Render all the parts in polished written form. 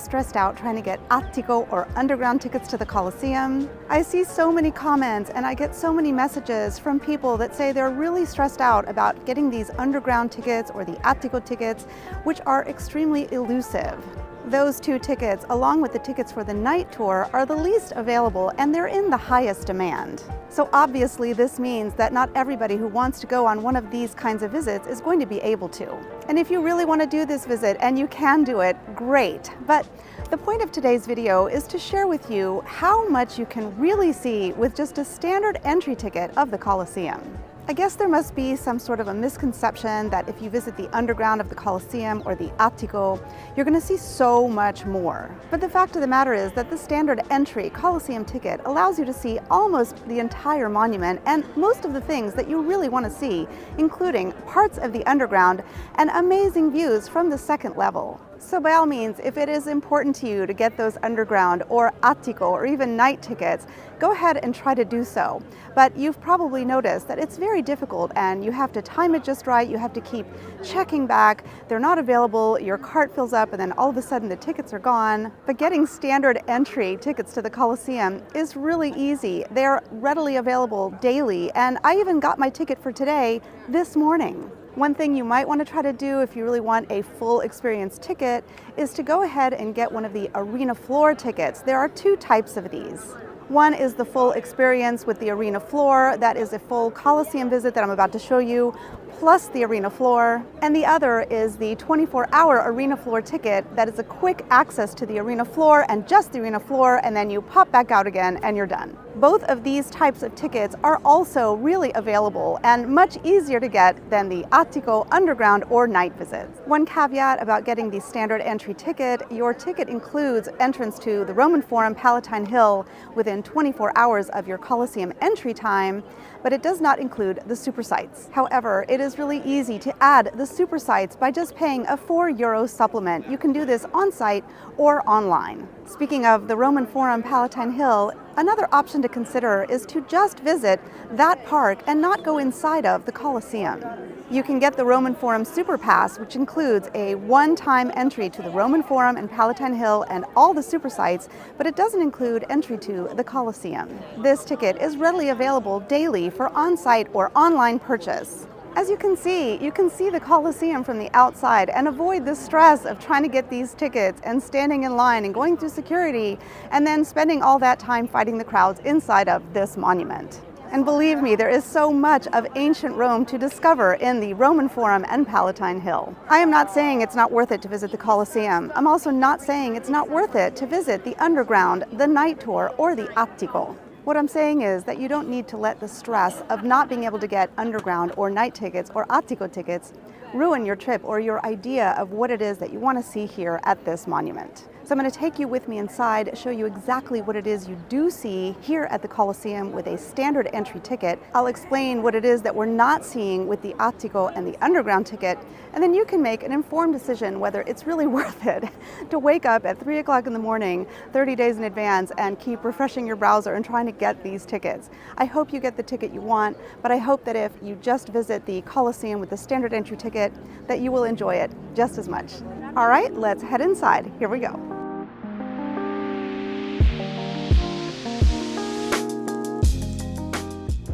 stressed out trying to get Attico or underground tickets to the Colosseum? I see so many comments and I get so many messages from people that say they're really stressed out about getting these underground tickets or the Attico tickets, which are extremely elusive. Those two tickets, along with the tickets for the night tour, are the least available and they're in the highest demand. So obviously this means that not everybody who wants to go on one of these kinds of visits is going to be able to. And if you really want to do this visit and you can do it, great. But the point of today's video is to share with you how much you can really see with just a standard entry ticket of the Colosseum. I guess there must be some sort of a misconception that if you visit the underground of the Colosseum or the Attico, you're going to see so much more. But the fact of the matter is that the standard entry Colosseum ticket allows you to see almost the entire monument and most of the things that you really want to see, including parts of the underground and amazing views from the second level. So by all means, if it is important to you to get those underground or Attico or even night tickets, go ahead and try to do so. But you've probably noticed that it's very difficult and you have to time it just right, you have to keep checking back, they're not available, your cart fills up and then all of a sudden the tickets are gone. But getting standard entry tickets to the Colosseum is really easy. They're readily available daily and I even got my ticket for today this morning. One thing you might want to try to do if you really want a full experience ticket is to go ahead and get one of the arena floor tickets. There are two types of these. One is the full experience with the arena floor. That is a full Colosseum visit that I'm about to show you, plus the arena floor. And the other is the 24-hour arena floor ticket that is a quick access to the arena floor and just the arena floor, and then you pop back out again and you're done. Both of these types of tickets are also really available and much easier to get than the Attico underground or night visits. One caveat about getting the standard entry ticket: your ticket includes entrance to the Roman Forum Palatine Hill within 24 hours of your Colosseum entry time, but it does not include the super sites. However, it is really easy to add the super sites by just paying a €4 supplement. You can do this on site or online. Speaking of the Roman Forum Palatine Hill, another option to consider is to just visit that park and not go inside of the Colosseum. You can get the Roman Forum Super Pass, which includes a one-time entry to the Roman Forum and Palatine Hill and all the super sites, but it doesn't include entry to the Colosseum. This ticket is readily available daily for on-site or online purchase. As you can see the Colosseum from the outside and avoid the stress of trying to get these tickets and standing in line and going through security and then spending all that time fighting the crowds inside of this monument. And believe me, there is so much of ancient Rome to discover in the Roman Forum and Palatine Hill. I am not saying it's not worth it to visit the Colosseum. I'm also not saying it's not worth it to visit the underground, the night tour, or the Attico. What I'm saying is that you don't need to let the stress of not being able to get underground or night tickets or Attico tickets ruin your trip or your idea of what it is that you want to see here at this monument. So I'm going to take you with me inside, show you exactly what it is you do see here at the Colosseum with a standard entry ticket. I'll explain what it is that we're not seeing with the Attico and the underground ticket, and then you can make an informed decision whether it's really worth it to wake up at 3 o'clock in the morning 30 days in advance and keep refreshing your browser and trying to get these tickets. I hope you get the ticket you want, but I hope that if you just visit the Colosseum with the standard entry ticket, that you will enjoy it just as much. All right, let's head inside. Here we go.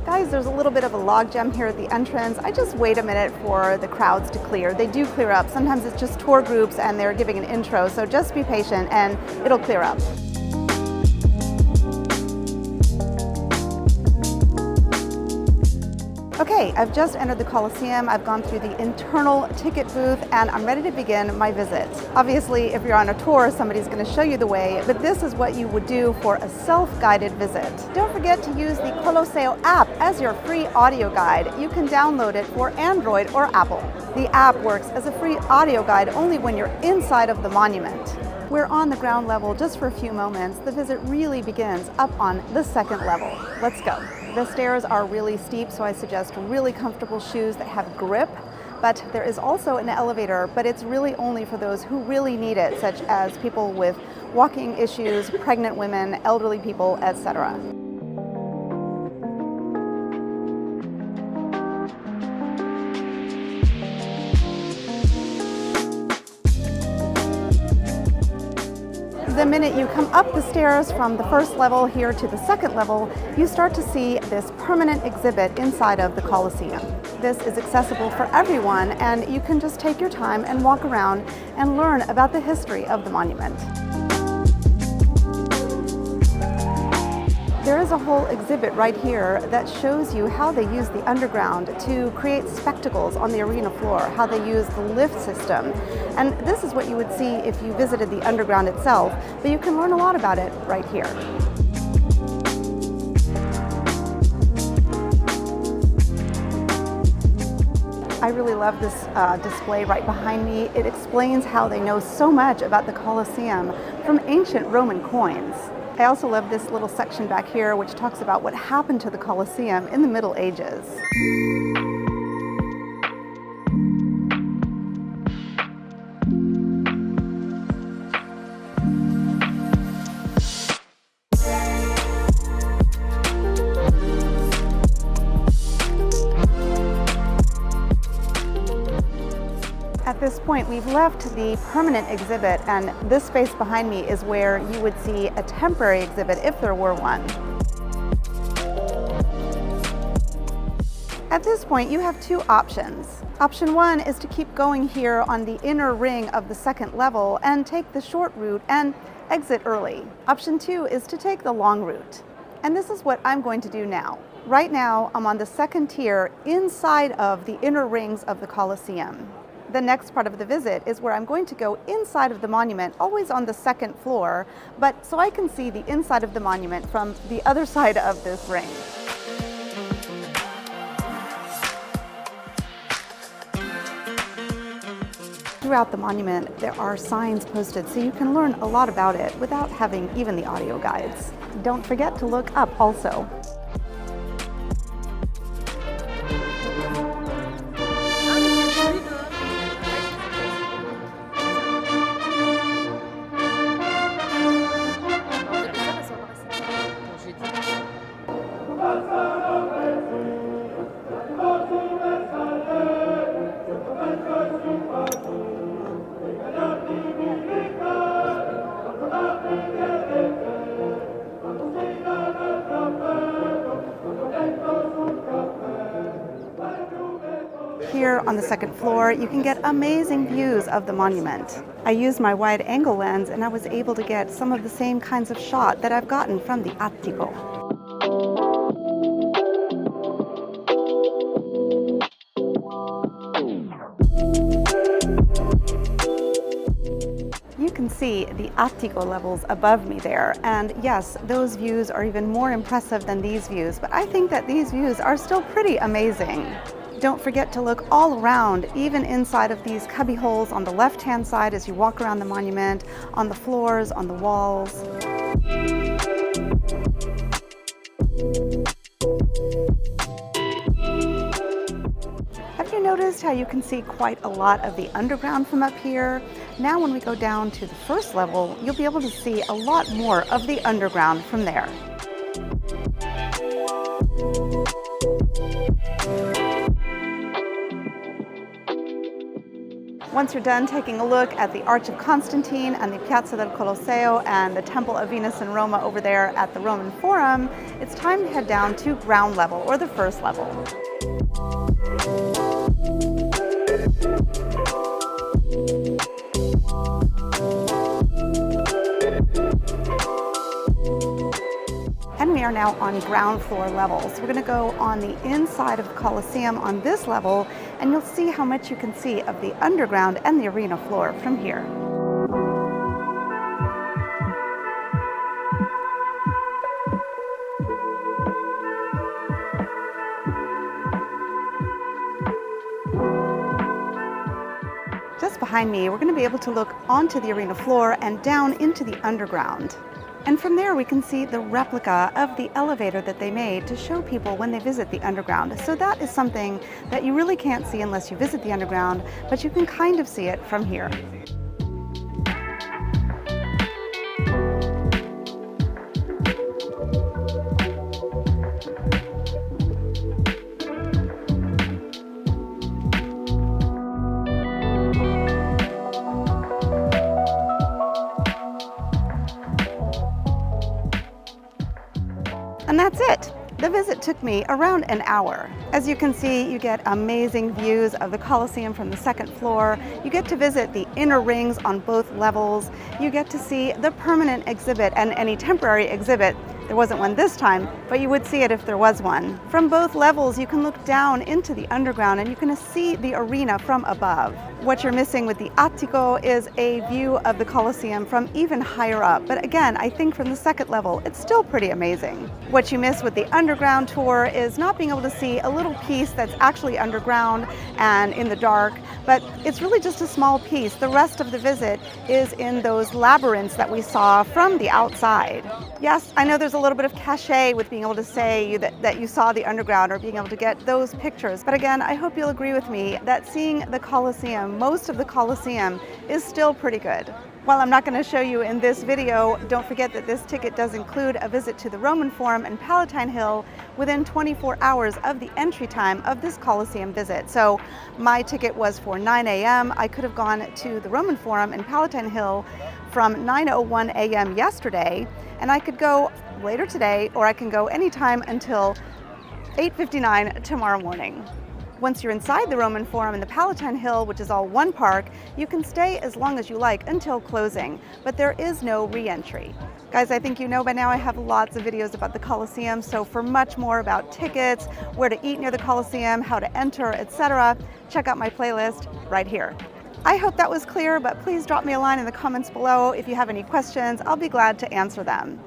Guys, there's a little bit of a logjam here at the entrance. I just wait a minute for the crowds to clear. They do clear up. Sometimes it's just tour groups and they're giving an intro, so just be patient and it'll clear up. Okay, I've just entered the Colosseum. I've gone through the internal ticket booth and I'm ready to begin my visit. Obviously, if you're on a tour, somebody's going to show you the way, but this is what you would do for a self-guided visit. Don't forget to use the Colosseum app as your free audio guide. You can download it for Android or Apple. The app works as a free audio guide only when you're inside of the monument. We're on the ground level just for a few moments. The visit really begins up on the second level. Let's go. The stairs are really steep, so I suggest really comfortable shoes that have grip. But there is also an elevator, but it's really only for those who really need it, such as people with walking issues, pregnant women, elderly people, etc. The minute you come up the stairs from the first level here to the second level, you start to see this permanent exhibit inside of the Colosseum. This is accessible for everyone, and you can just take your time and walk around and learn about the history of the monument. There is a whole exhibit right here that shows you how they use the underground to create spectacles on the arena floor, how they use the lift system. And this is what you would see if you visited the underground itself, but you can learn a lot about it right here. I really love this display right behind me. It explains how they know so much about the Colosseum from ancient Roman coins. I also love this little section back here which talks about what happened to the Colosseum in the Middle Ages. At this point, we've left the permanent exhibit, and this space behind me is where you would see a temporary exhibit if there were one. At this point, you have two options. Option one is to keep going here on the inner ring of the second level and take the short route and exit early. Option two is to take the long route. And this is what I'm going to do now. Right now, I'm on the second tier inside of the inner rings of the Colosseum. The next part of the visit is where I'm going to go inside of the monument, always on the second floor, but so I can see the inside of the monument from the other side of this ring. Throughout the monument, there are signs posted, so you can learn a lot about it without having even the audio guides. Don't forget to look up also. Here on the second floor, you can get amazing views of the monument. I used my wide-angle lens and I was able to get some of the same kinds of shot that I've gotten from the Attico. You can see the Attico levels above me there, and yes, those views are even more impressive than these views, but I think that these views are still pretty amazing. Don't forget to look all around, even inside of these cubby holes on the left-hand side as you walk around the monument, on the floors, on the walls. Have you noticed how you can see quite a lot of the underground from up here? Now when we go down to the first level, you'll be able to see a lot more of the underground from there. Once you're done taking a look at the Arch of Constantine and the Piazza del Colosseo and the Temple of Venus in Roma over there at the Roman Forum, it's time to head down to ground level, or the first level. And we are now on ground floor level. So we're going to go on the inside of the Colosseum on this level, and you'll see how much you can see of the underground and the arena floor from here. Just behind me, we're going to be able to look onto the arena floor and down into the underground. And from there we can see the replica of the elevator that they made to show people when they visit the underground. So that is something that you really can't see unless you visit the underground, but you can kind of see it from here. The visit took me around an hour. As you can see, you get amazing views of the Colosseum from the second floor. You get to visit the inner rings on both levels. You get to see the permanent exhibit and any temporary exhibit. There wasn't one this time, but you would see it if there was one. From both levels, you can look down into the underground and you can see the arena from above. What you're missing with the Attico is a view of the Colosseum from even higher up. But again, I think from the second level, it's still pretty amazing. What you miss with the underground tour is not being able to see a little piece that's actually underground and in the dark, but it's really just a small piece. The rest of the visit is in those labyrinths that we saw from the outside. Yes, I know there's a little bit of cachet with being able to say that you saw the underground or being able to get those pictures. But again, I hope you'll agree with me that seeing the Colosseum, most of the Colosseum, is still pretty good. While I'm not going to show you in this video, don't forget that this ticket does include a visit to the Roman Forum and Palatine Hill within 24 hours of the entry time of this Colosseum visit. So my ticket was for 9 a.m. I could have gone to the Roman Forum and Palatine Hill from 9:01 a.m. yesterday, and I could go later today, or I can go anytime until 8:59 tomorrow morning. Once you're inside the Roman Forum and the Palatine Hill, which is all one park, you can stay as long as you like until closing, but there is no re-entry. Guys, I think you know by now I have lots of videos about the Colosseum, so for much more about tickets, where to eat near the Colosseum, how to enter, etc., check out my playlist right here. I hope that was clear, but please drop me a line in the comments below if you have any questions. I'll be glad to answer them.